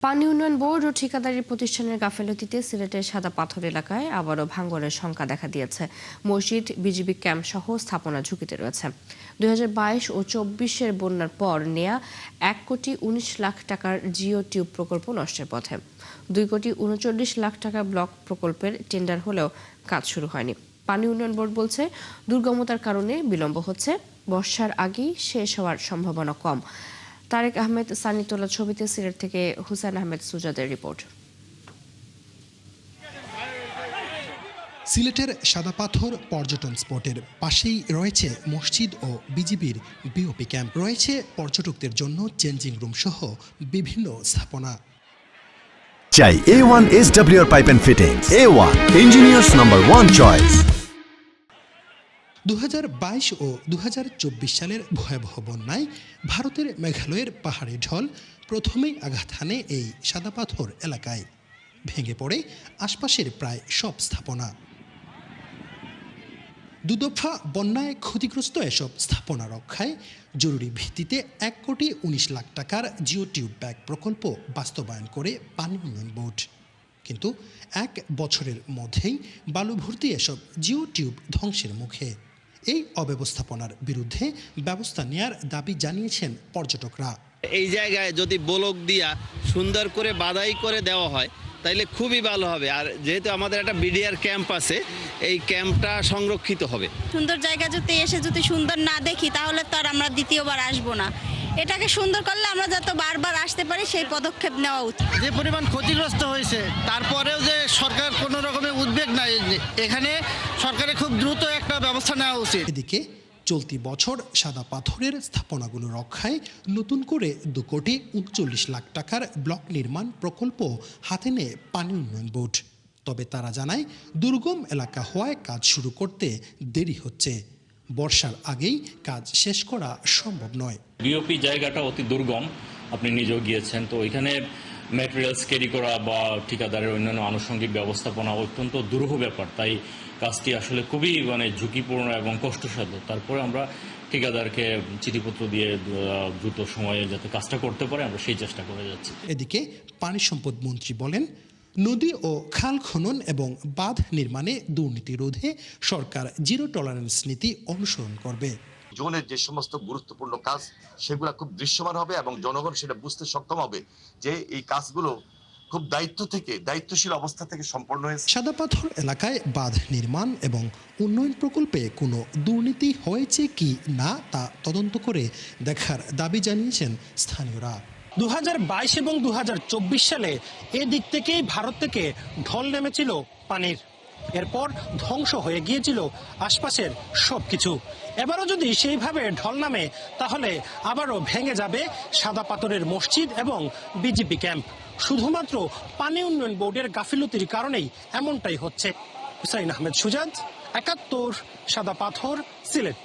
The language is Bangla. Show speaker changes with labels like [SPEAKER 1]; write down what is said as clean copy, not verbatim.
[SPEAKER 1] পানি উন্নয়ন বোর্ড ও ঠিকাদারি প্রতিষ্ঠানের গাফেলতিতে সিলেটের সাদা পাথর এলাকায় আবারও ভাঙনের শঙ্কা দেখা দিয়েছে। মসজিদ, বিজিবি ক্যাম্প সহ স্থাপনা ঝুঁকিতে রয়েছে। 2022 ও 24-এর বন্যার পর নেয়া 1,19,00,000 টাকার জিও টিউব প্রকল্প নষ্টের পথে। 2,39,00,000 টাকা ব্লক প্রকল্পের টেন্ডার হলেও কাজ শুরু হয়নি। পানি উন্নয়ন বোর্ড বলছে, দুর্গমতার কারণে বিলম্ব হচ্ছে, বর্ষার আগেই শেষ হওয়ার সম্ভাবনা কম। তারেক আহমেদ সানি তোলা ছবিতে সিলেট থেকে হুসেন আহমেদ সুজাদের রিপোর্ট।
[SPEAKER 2] সিলেটের সাদা পাথর পর্যটন স্পটের পাশেই রয়েছে মসজিদ ও বিজিবির বিওপি ক্যাম্প। রয়েছে পর্যটকদের জন্য চেঞ্জিং রুম সহ বিভিন্ন স্থাপনা।
[SPEAKER 3] চাই A1 SWR pipe and fittings. A1 engineers number 1 choice.
[SPEAKER 2] 2022 ও 2024 সালের ভয়াবহ বন্যায় ভারতের মেঘালয়ের পাহাড়ি ঢল প্রথমেই আঘাত হানে এই সাদা পাথর এলাকায়। ভেঙে পড়ে আশপাশের প্রায় সব স্থাপনা। দুদফা বন্যায় ক্ষতিগ্রস্ত এসব স্থাপনা রক্ষায় জরুরি ভিত্তিতে 1,19,00,000 টাকার জিও টিউব ব্যাগ প্রকল্প বাস্তবায়ন করে পানি উন্নয়ন বোর্ড। কিন্তু 1 বছরের মধ্যেই বালু ভর্তি এসব জিও টিউব ধ্বংসের মুখে। এই অব্যবস্থাপনার বিরুদ্ধে ব্যবস্থা নেয়ার দাবি জানিয়েছেন পর্যটকরা।
[SPEAKER 4] এই জায়গায় যদি ব্লক দিয়া সুন্দর করে বাধাই করে দেওয়া হয় তাইলে খুবই ভালো হবে। আর যেহেতু আমাদের একটা বিডিআর ক্যাম্প আছে, এই ক্যাম্পটা সংরক্ষিত হবে।
[SPEAKER 5] সুন্দর জায়গা যদি এসে যদি সুন্দর না দেখি তাহলে তো আর আমরা দ্বিতীয়বার আসবো না। এটাকে সুন্দর করলে আমরা যাতে বারবার আসতে পারি সেই পদক্ষেপ নেওয়া উচিত।
[SPEAKER 6] যে পরিমাণ ক্ষতিগ্রস্ত হয়েছে তারপরেও যে সরকার কোনো রকমের উদ্বেগ নাই, এখানে সরকারের খুব দ্রুত একটা ব্যবস্থা নেওয়া উচিত।
[SPEAKER 2] এদিকে চলতি বছর সাদা পাথরের স্থাপনাগুলো রক্ষায় নতুন করে 2,39,00,000 টাকার ব্লক নির্মাণ প্রকল্প হাতে নেয় পানি উন্নয়ন বোর্ড। তবে তারা জানায়, দুর্গম এলাকা হওয়ায় কাজ শুরু করতে দেরি হচ্ছে। বর্ষার আগেই কাজ শেষ করা সম্ভব নয়।
[SPEAKER 7] বিওপি জায়গাটা অতি দুর্গম, আপনি নিজেও গিয়েছেন। তো এখানে ম্যাটেরিয়ালস ক্যারি করা বা ঠিকাদারের অন্যান্য আনুষঙ্গিক ব্যবস্থাপনা অত্যন্ত দুরূহ ব্যাপার। তাই কাজটি আসলে খুবই ঝুঁকিপূর্ণ এবং কষ্টসাধ্য। তারপরে আমরা ঠিকাদারকে চিঠিপত্র দিয়ে দ্রুত সময়ে যাতে কাজটা করতে পারে আমরা সেই চেষ্টা করে যাচ্ছি।
[SPEAKER 2] এদিকে পানি সম্পদ মন্ত্রী বলেন, নদী ও খাল খনন এবং বাঁধ নির্মাণে দুর্নীতি রোধে সরকার জিরো টলারেন্স নীতি অনুসরণ করবে।
[SPEAKER 8] জোনের যে সমস্ত গুরুত্বপূর্ণ কাজ সেগুলো খুব দৃশ্যমান হবে এবং জনগণ সেটা বুঝতে সক্ষম হবে যে এই কাজগুলো খুব দায়িত্বশীল অবস্থা থেকে সম্পন্ন হয়েছে।
[SPEAKER 2] সাদা পাথর এলাকায় বাঁধ নির্মাণ এবং উন্নয়ন প্রকল্পে কোনো দুর্নীতি হয়েছে কি না তা তদন্ত করে দেখার দাবি জানিয়েছেন স্থানীয়রা।
[SPEAKER 9] 2022 এবং 2024 সালে এদিক থেকেই ভারত থেকে ঢল নেমেছিল পানির। এরপর ধ্বংস হয়ে গিয়েছিল আশপাশের সবকিছু। এবারও যদি সেইভাবে ঢল নামে তাহলে আবারও ভেঙে যাবে সাদা পাথরের মসজিদ এবং বিজিবি ক্যাম্প। শুধুমাত্র পানি উন্নয়ন বোর্ডের গাফিলতির কারণেই এমনটাই হচ্ছে। হুসাইন আহমেদ সুজাদ, 71 সাদা পাথর, সিলেট।